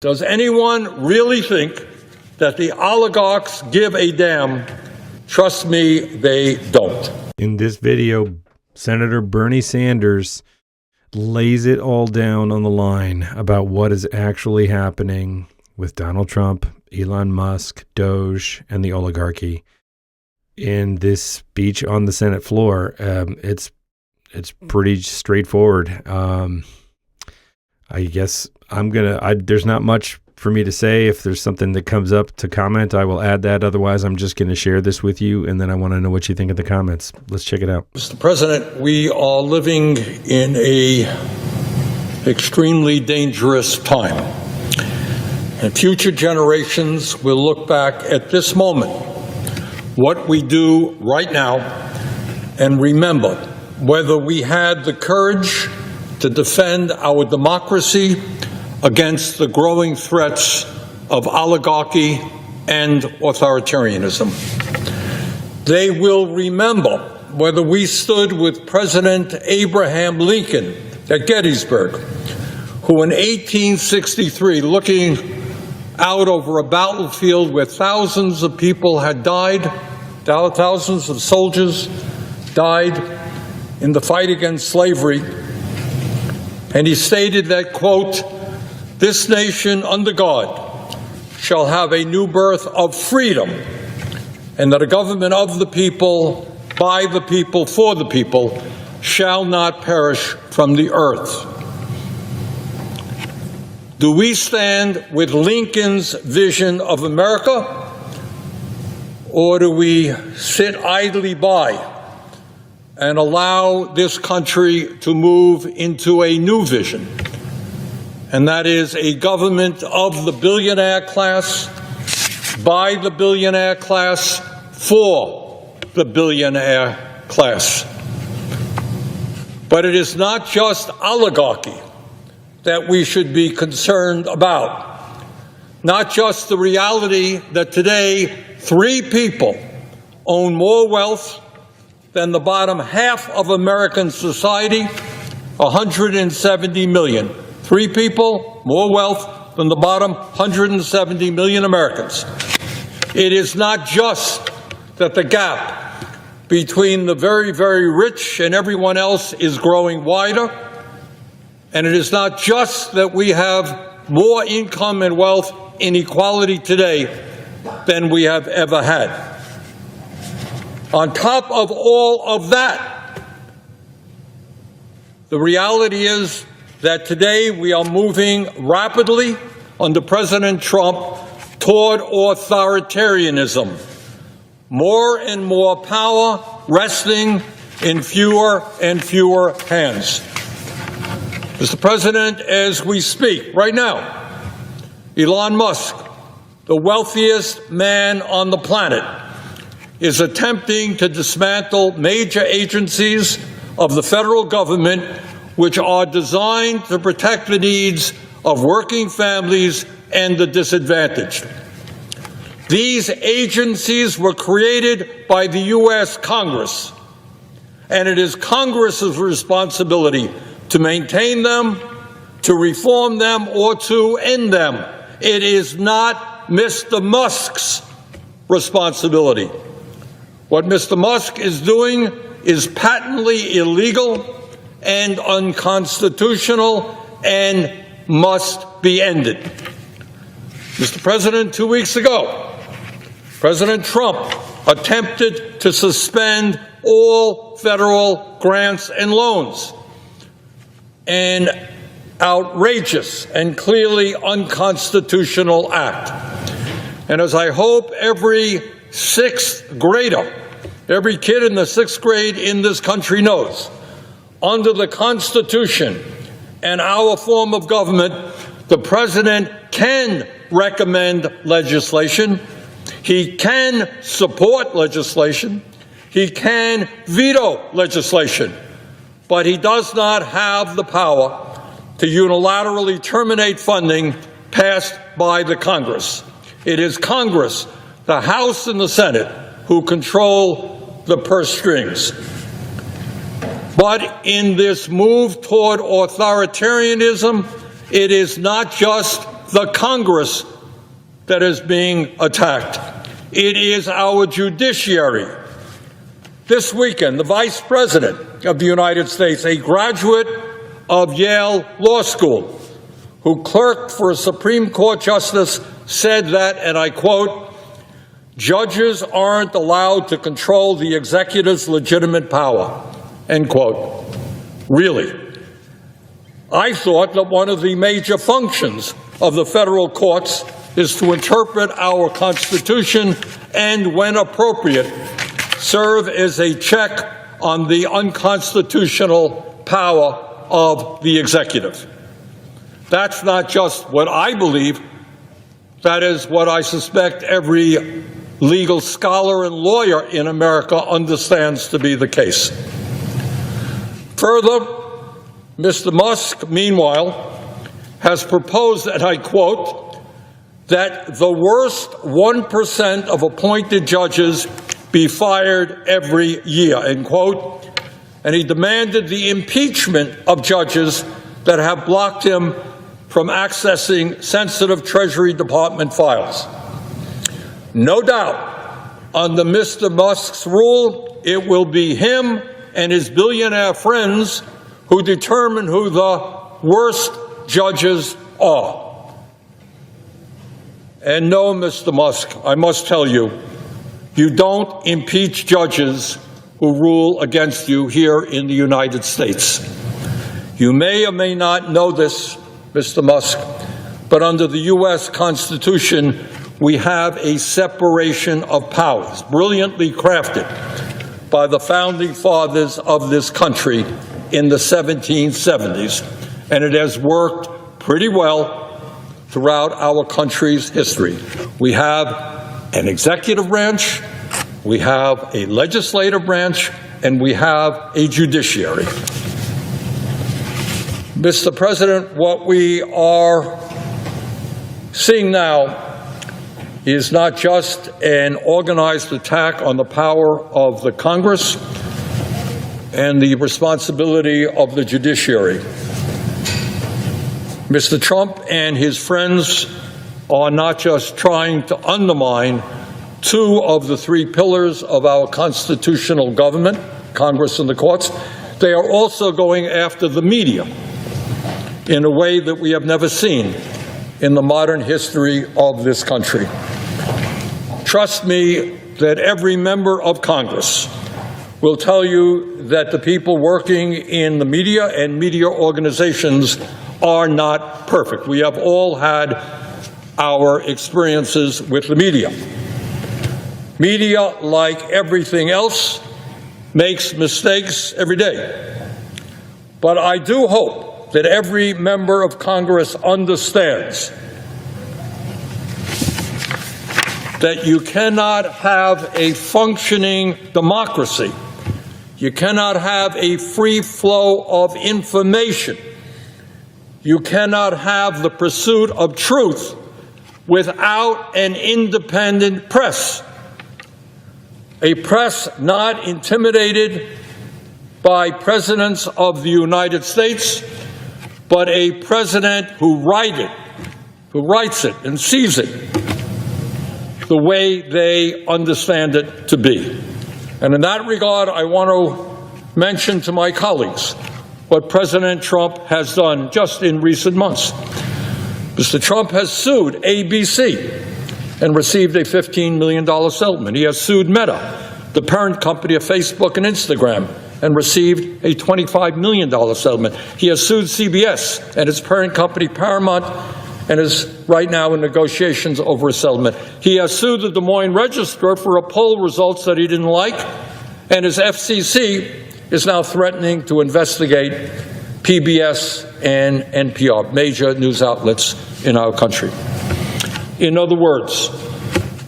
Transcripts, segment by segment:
Does anyone really think that the oligarchs give a damn? Trust me, they don't. In this video, Senator Bernie Sanders lays it all down on the line about what is actually happening with Donald Trump, Elon Musk, Doge, and the oligarchy. In this speech on the Senate floor, it's pretty straightforward. I guess there's not much for me to say. If there's something that comes up to comment, I will add that. Otherwise, I'm just going to share this with you, and then I want to know what you think of the comments. Let's check it out. Mr. President, we are living in a extremely dangerous time. And future generations will look back at this moment, what we do right now, and remember whether we had the courage to defend our democracy against the growing threats of oligarchy and authoritarianism. They will remember whether we stood with President Abraham Lincoln at Gettysburg, who in 1863, looking out over a battlefield where thousands of people had died, thousands of soldiers died in the fight against slavery, and he stated that, quote, "This nation under God shall have a new birth of freedom, and that a government of the people, by the people, for the people, shall not perish from the earth." Do we stand with Lincoln's vision of America, or do we sit idly by and allow this country to move into a new vision? And that is a government of the billionaire class, by the billionaire class, for the billionaire class. But it is not just oligarchy that we should be concerned about. Not just the reality that today 3 people own more wealth than the bottom half of American society, 170 million. 3 people, more wealth than the bottom 170 million Americans. It is not just that the gap between the very, very rich and everyone else is growing wider, and it is not just that we have more income and wealth inequality today than we have ever had. On top of all of that, the reality is that today we are moving rapidly under President Trump toward authoritarianism. More and more power resting in fewer and fewer hands. Mr. President, as we speak right now, Elon Musk, the wealthiest man on the planet, is attempting to dismantle major agencies of the federal government which are designed to protect the needs of working families and the disadvantaged. These agencies were created by the U.S. Congress, and it is Congress's responsibility to maintain them, to reform them, or to end them. It is not Mr. Musk's responsibility. What Mr. Musk is doing is patently illegal and unconstitutional and must be ended. Mr. President, 2 weeks ago, President Trump attempted to suspend all federal grants and loans. An outrageous and clearly unconstitutional act. And as I hope every 6th grader, every kid in the 6th grade in this country knows, under the Constitution and our form of government, the President can recommend legislation, he can support legislation, he can veto legislation, but he does not have the power to unilaterally terminate funding passed by the Congress. It is Congress, the House and the Senate, who control the purse strings. But in this move toward authoritarianism, it is not just the Congress that is being attacked. It is our judiciary. This weekend, the Vice President of the United States, a graduate of Yale Law School, who clerked for a Supreme Court justice, said that, and I quote, "Judges aren't allowed to control the executive's legitimate power," end quote. Really? I thought that one of the major functions of the federal courts is to interpret our Constitution and, when appropriate, serve as a check on the unconstitutional power of the executive. That's not just what I believe. That is what I suspect every legal scholar and lawyer in America understands to be the case. Further, Mr. Musk, meanwhile, has proposed, and I quote, that the worst 1% of appointed judges be fired every year, end quote. And he demanded the impeachment of judges that have blocked him from accessing sensitive Treasury Department files. No doubt, under Mr. Musk's rule, it will be him and his billionaire friends who determine who the worst judges are. And no, Mr. Musk, I must tell you, you don't impeach judges who rule against you here in the United States. You may or may not know this, Mr. Musk, but under the U.S. Constitution, we have a separation of powers, brilliantly crafted by the founding fathers of this country in the 1770s, and it has worked pretty well throughout our country's history. We have an executive branch, we have a legislative branch, and we have a judiciary. Mr. President, what we are seeing now is not just an organized attack on the power of the Congress and the responsibility of the judiciary. Mr. Trump and his friends are not just trying to undermine two of the three pillars of our constitutional government, Congress and the courts, they are also going after the media in a way that we have never seen in the modern history of this country. Trust me that every member of Congress will tell you that the people working in the media and media organizations are not perfect. We have all had our experiences with the media. Media, like everything else, makes mistakes every day. But I do hope that every member of Congress understands that you cannot have a functioning democracy. You cannot have a free flow of information. You cannot have the pursuit of truth without an independent press. A press not intimidated by presidents of the United States, but a president who writes it and sees it the way they understand it to be. And in that regard, I want to mention to my colleagues what President Trump has done just in recent months. Mr. Trump has sued ABC and received a $15 million settlement. He has sued Meta, the parent company of Facebook and Instagram, and received a $25 million settlement. He has sued CBS and its parent company Paramount and is right now in negotiations over a settlement. He has sued the Des Moines Register for poll results that he didn't like, and his FCC is now threatening to investigate PBS and NPR, major news outlets in our country. In other words,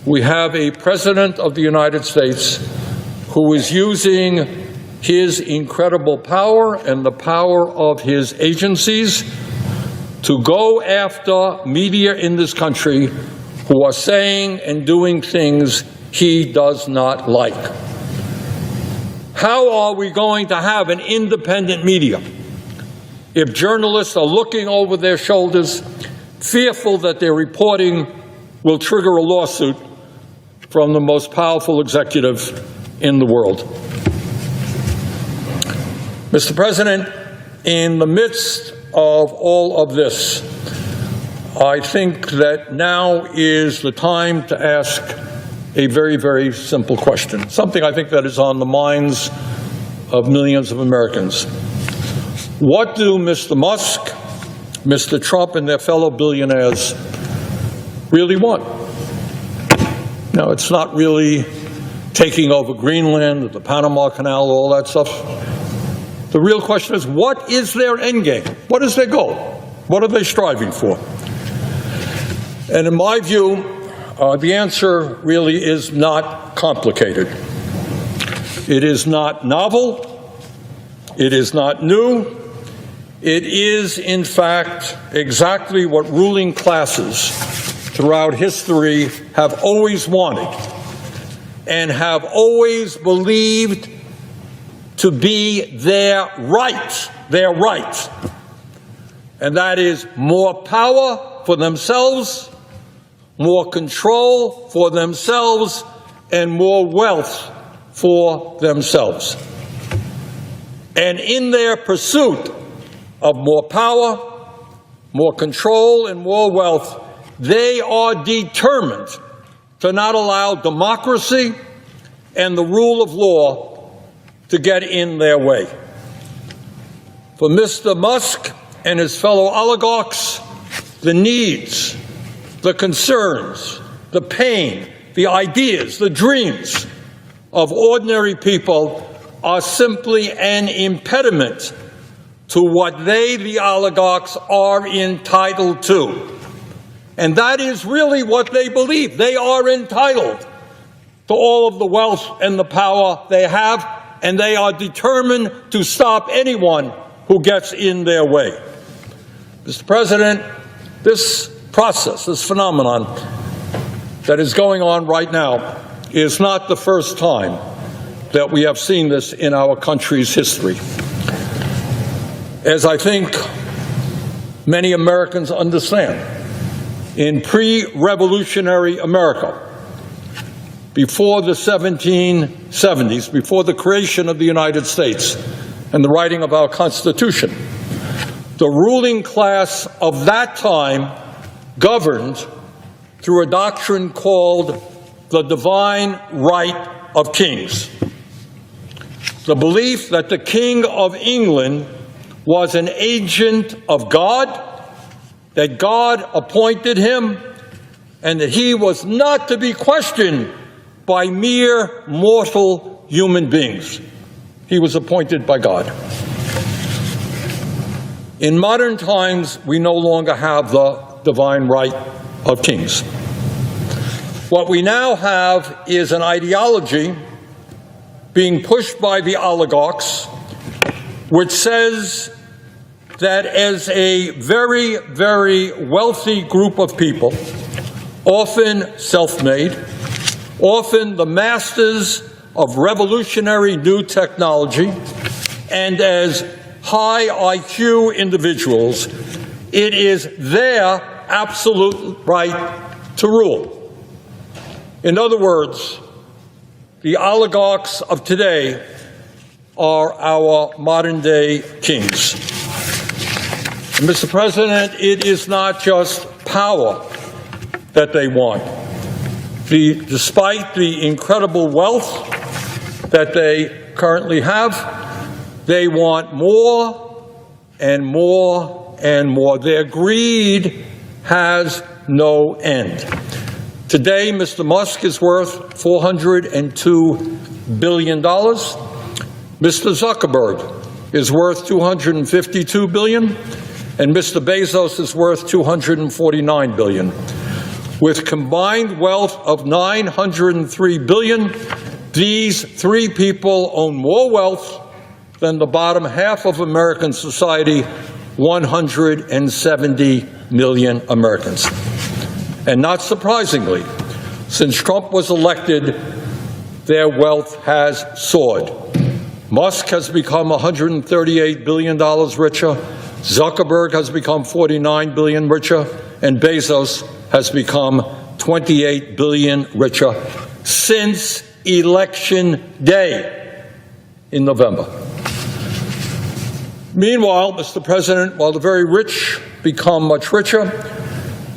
we have a president of the United States who is using his incredible power and the power of his agencies to go after media in this country who are saying and doing things he does not like. How are we going to have an independent media if journalists are looking over their shoulders, fearful that their reporting will trigger a lawsuit from the most powerful executive in the world. Mr. President, in the midst of all of this, I think that now is the time to ask a very, very simple question, something I think that is on the minds of millions of Americans. What do Mr. Musk, Mr. Trump, and their fellow billionaires really want? Now, it's not really taking over Greenland, the Panama Canal, all that stuff. The real question is, what is their endgame? What is their goal? What are they striving for? And in my view, the answer really is not complicated. It is not novel. It is not new. It is, in fact, exactly what ruling classes throughout history have always wanted and have always believed to be their right. And that is more power for themselves, more control for themselves, and more wealth for themselves. And in their pursuit of more power, more control, and more wealth, they are determined to not allow democracy and the rule of law to get in their way. For Mr. Musk and his fellow oligarchs, the needs, the concerns, the pain, the ideas, the dreams of ordinary people are simply an impediment to what they, the oligarchs, are entitled to. And that is really what they believe. They are entitled to all of the wealth and the power they have, and they are determined to stop anyone who gets in their way. Mr. President, this process, this phenomenon that is going on right now is not the first time that we have seen this in our country's history. As I think many Americans understand, in pre-revolutionary America, before the 1770s, before the creation of the United States and the writing of our Constitution, the ruling class of that time governed through a doctrine called the divine right of kings. The belief that the King of England was an agent of God, that God appointed him, and that he was not to be questioned by mere mortal human beings. He was appointed by God. In modern times, we no longer have the divine right of kings. What we now have is an ideology being pushed by the oligarchs, which says that as a very, very wealthy group of people, often self-made, often the masters of revolutionary new technology, and as high IQ individuals, it is their absolute right to rule. In other words, the oligarchs of today are our modern-day kings. And Mr. President, it is not just power that they want. Despite the incredible wealth that they currently have, they want more and more and more. Their greed has no end. Today, Mr. Musk is worth $402 billion. Mr. Zuckerberg is worth $252 billion, and Mr. Bezos is worth $249 billion. With combined wealth of $903 billion, these three people own more wealth than the bottom half of American society, 170 million Americans. And not surprisingly, since Trump was elected, their wealth has soared. Musk has become $138 billion richer. Zuckerberg has become $49 billion richer. and Bezos has become 28 billion richer since Election Day in November. Meanwhile, Mr. President, while the very rich become much richer,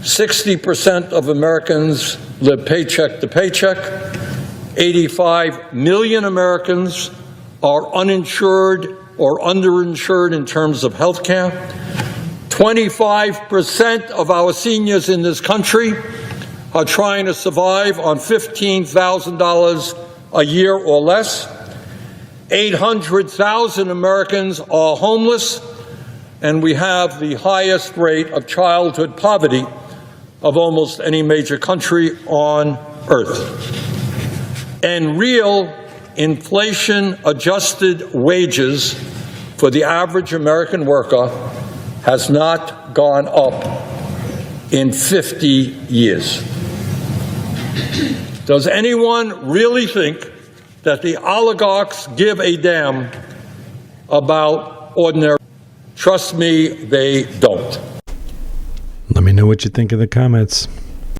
60% of Americans live paycheck to paycheck. 85 million Americans are uninsured or underinsured in terms of health care. 25% of our seniors in this country are trying to survive on $15,000 a year or less. 800,000 Americans are homeless, and we have the highest rate of childhood poverty of almost any major country on earth. And real inflation-adjusted wages for the average American worker has not gone up in 50 years. Does anyone really think that the oligarchs give a damn about ordinary? Trust me, they don't. Let me know what you think in the comments.